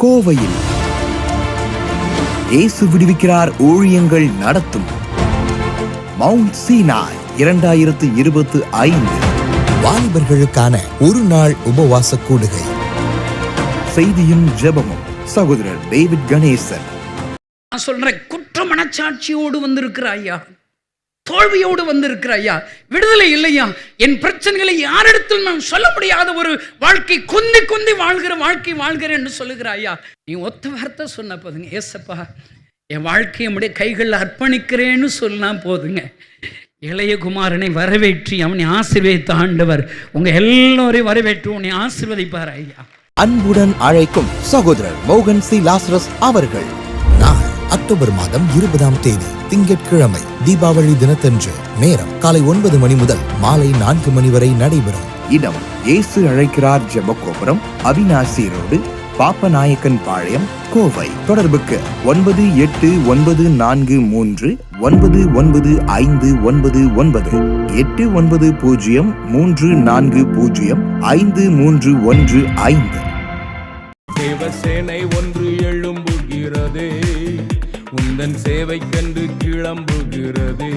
கோவையில் இயேசு விடுவிக்கிறார் ஊழியங்கள் நடத்தும் மவுண்ட் சீனாய் 2025 வாலிபர்களுக்கான ஒரு நாள் உபவாச கூடுகை. செய்தியும் ஜெபமும் சகோதரர் டேவிட் கணேசன். நான் சொல்றேன், குற்ற மனச்சாட்சியோடு வந்திருக்கிற ஐயா, தோல்வியோடு வந்திருக்கிற ஐயா, விடுதலை இல்லையா, என் பிரச்சனைகளை யாரிடத்தில் நான் சொல்ல முடியாத ஒரு வாழ்க்கை, குந்தி குந்தி வாழ்கிற வாழ்க்கை வாழ்கிறேன்னு சொல்லுகிற ஐயா, நீ ஒத்த வார்த்தை சொன்ன போதுங்க, ஏசப்பா என் வாழ்க்கையை நம்முடைய கைகளில் அர்ப்பணிக்கிறேன்னு சொன்னா போதுங்க, இளைய குமாரனை வரவேற்றி அவனை ஆசீர்வதித்த ஆண்டவர் உங்க எல்லோரையும் வரவேற்று உன்னை ஆசீர்வதிப்பார் ஐயா. அன்புடன் அழைக்கும் சகோதரர் மோகன் சி லாசரஸ் அவர்கள். நாள் அக்டோபர் மாதம் 20ஆம் தேதி திங்கட்கிழமை, தீபாவளி தினத்தன்று. நேரம் காலை 9 மணி முதல் மாலை 4 மணி வரை நடைபெறும். இடம் இயேசு அழைக்கிறார் ஜெபகோபுரம், அவிநாசி ரோடு, பாப்பநாயக்கன் பாளையம், கோவை. தொடர்புக்கு 9894399599 8903405315. தேவசேனை ஒன்று எழும்புகிறதே, உந்தன் சேவை கண்டு கிளம்புகிறதே.